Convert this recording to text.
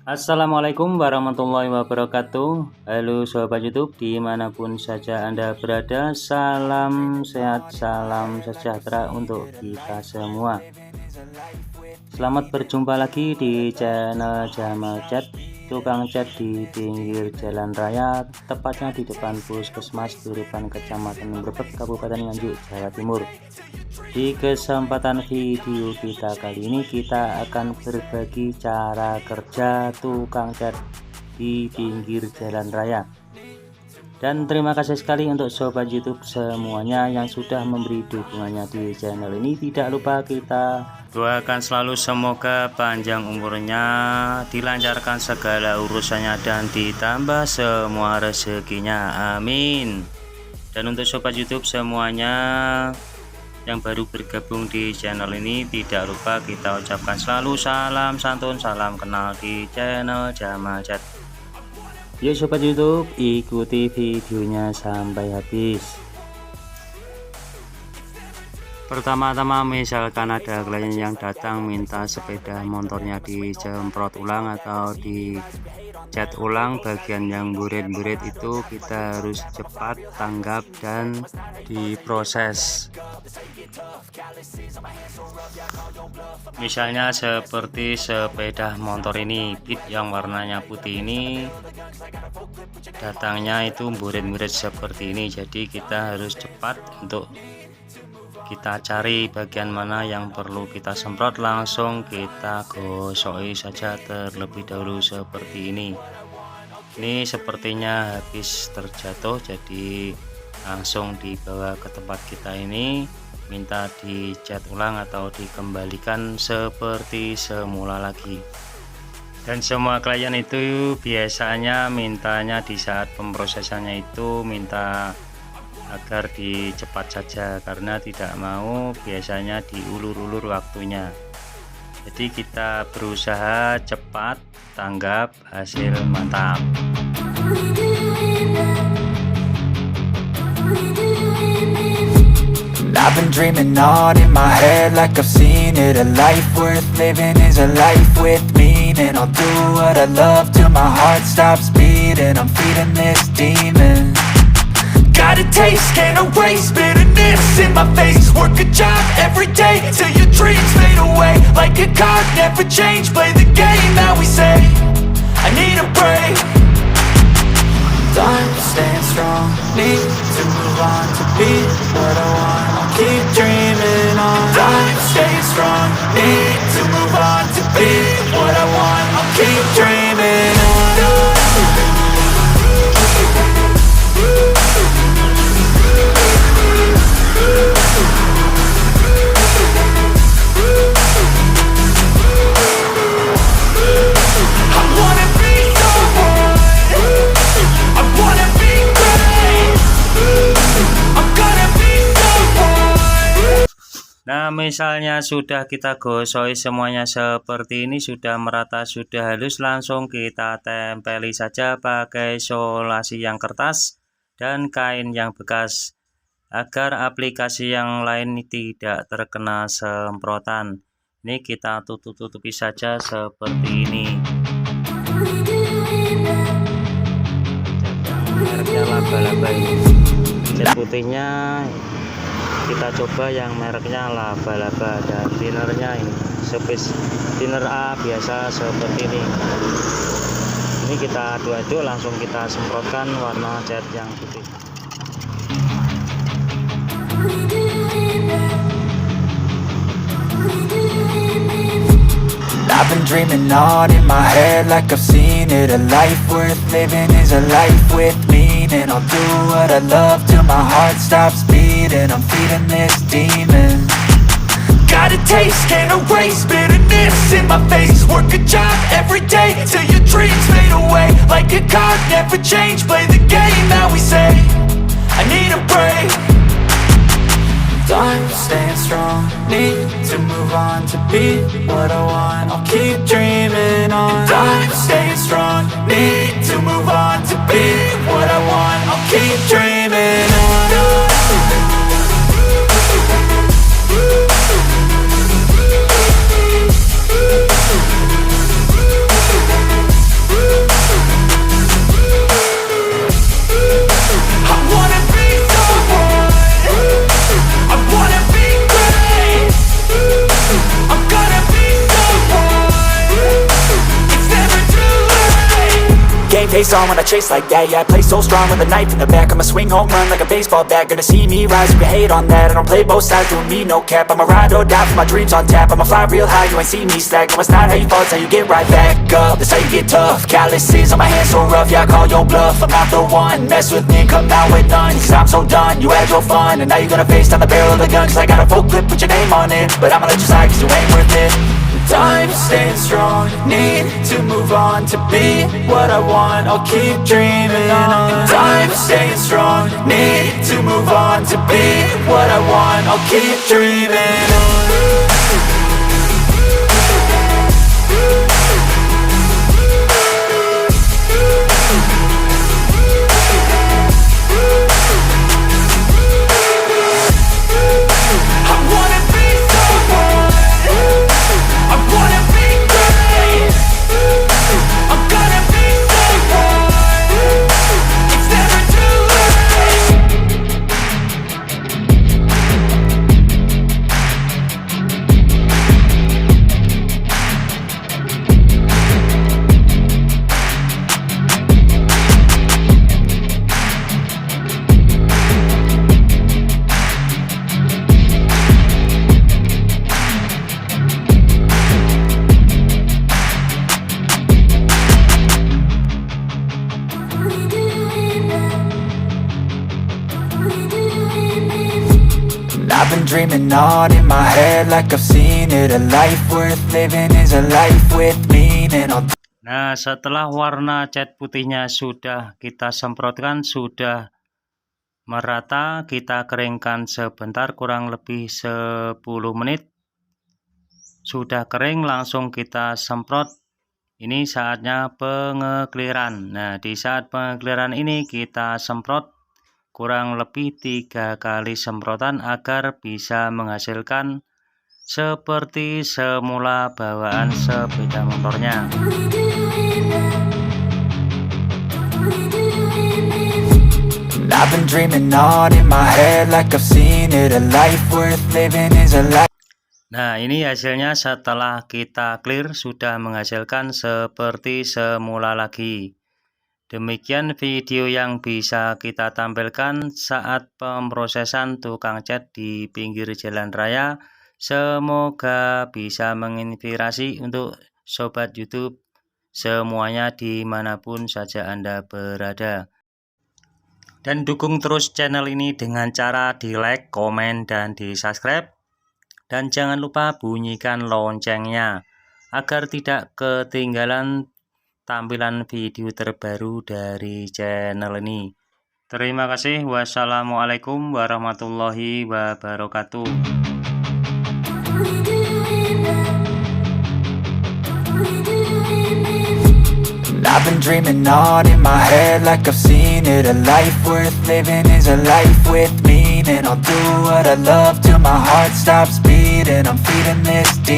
Assalamualaikum warahmatullahi wabarakatuh. Halo sobat YouTube dimanapun saja Anda berada, salam sehat, salam sejahtera untuk kita semua. Selamat berjumpa lagi di channel Jamal Chat, tukang cat di pinggir jalan raya, tepatnya di depan Puskesmas Turipan, Kecamatan Brebek, Kabupaten Nganjuk, Jawa Timur. Di kesempatan video kita kali ini kita akan berbagi cara kerja tukang cat di pinggir jalan raya. Dan terima kasih sekali untuk sobat YouTube semuanya yang sudah memberi dukungannya di channel ini. Tidak lupa kita doakan selalu semoga panjang umurnya, dilancarkan segala urusannya dan ditambah semua rezekinya, amin. Dan untuk sobat YouTube semuanya yang baru bergabung di channel ini, tidak lupa kita ucapkan selalu salam santun, salam kenal di channel Jamal Chat. Yuk sobat YouTube, ikuti videonya sampai habis. Pertama-tama, misalkan ada klien yang datang minta sepeda motornya disemprot ulang atau dicat ulang, bagian yang buret-buret itu kita harus cepat tanggap dan diproses. Misalnya seperti sepeda motor ini, Beat yang warnanya putih ini datangnya itu buret-buret seperti ini, jadi kita harus cepat untuk kita cari bagian mana yang perlu kita semprot, langsung kita gosoki saja terlebih dahulu seperti ini. Ini sepertinya habis terjatuh, jadi langsung dibawa ke tempat kita ini, minta dicat ulang atau dikembalikan seperti semula lagi. Dan semua klien itu biasanya mintanya di saat pemrosesannya itu minta agar dicepat saja, karena tidak mau biasanya diulur-ulur waktunya. Jadi kita berusaha cepat, tanggap, hasil mantap. I've been dreaming on in my head like I've seen it. A life worth living is a life with meaning. I'll do what I love till my heart stops beating. I'm feeding this demon. Got a taste, can't erase bitterness in my face. Work a job every day till your dreams fade away. Like a card, never change, play the game that we say. I need a break. Time to stand strong, need to move on to be what I want. I'll keep dreaming on. Time to stay strong, need to move on to be what I want. I'll keep dreaming on. Nah, misalnya sudah kita gosoi semuanya seperti ini, sudah merata, sudah halus, langsung kita tempeli saja pakai solasi yang kertas dan kain yang bekas agar aplikasi yang lain tidak terkena semprotan. Ini kita tutupi saja seperti ini. Mereknya laba-laba ini, cat putihnya kita coba yang mereknya laba-laba, dan thinnernya ini Space thinner A biasa seperti ini. Ini kita aduk-aduk, langsung kita semprotkan warna cat yang putih. I've been dreaming on in my head like I've seen it. A life worth living is a life with meaning. I'll do what I love till my heart stops beating. I'm feeding this demon. Got a taste, can't erase bitterness in my face. Work a job every day till your dreams fade away. Like a card, never change, play the game that we say. I need a break. Time to stand strong, need to move on to be what I want. I'll keep dreaming on. Time to stay strong, need to move on to be what I want. I'll keep dreaming on. game face on when I chase like that. Yeah, I play so strong with a knife in the back. I'ma swing home run like a baseball bat. Gonna see me rise, you can hate on that. I don't play both sides, doing me no cap. I'ma ride or die for my dreams on tap. I'ma fly real high, you ain't see me slack. No, it's not how you fall, it's how you get right back up. That's how you get tough. Calluses on my hands so rough, yeah, I call your bluff. I'm not the one, mess with me, come out with none. Cause I'm so done, you had your fun. And now you're gonna face down the barrel of the gun. Cause I got a full clip, put your name on it. But I'ma let you slide cause you ain't worth it. Time staying strong, need to move on. To be what I want, I'll keep dreaming on. Time staying strong, need to move on. To be what I want, I'll keep dreaming on. I've been dreaming on in my head like I've seen it. A life worth living is a life with meaning. Nah, setelah warna cat putihnya sudah kita semprotkan, sudah merata, kita keringkan sebentar, kurang lebih 10 menit. Sudah kering, langsung kita semprot. Ini saatnya pengekliran. Nah, di saat pengekliran ini kita semprot kurang lebih 3 kali semprotan agar bisa menghasilkan seperti semula bawaan sepeda motornya. I've been dreaming on in my head like I've seen it. A life worth living is a life. Nah, ini hasilnya setelah kita clear, sudah menghasilkan seperti semula lagi. Demikian video yang bisa kita tampilkan saat pemrosesan tukang cat di pinggir jalan raya. Semoga bisa menginspirasi untuk sobat YouTube semuanya dimanapun saja Anda berada. Dan dukung terus channel ini dengan cara di like, komen, dan di subscribe. Dan jangan lupa bunyikan loncengnya agar tidak ketinggalan tampilan video terbaru dari channel ini. Terima kasih. Wassalamualaikum warahmatullahi wabarakatuh. I've been dreaming on in my head like I've seen it. A life worth living is a life with meaning. I'll do what I love till my heart stops beating. I'm feeding this demon.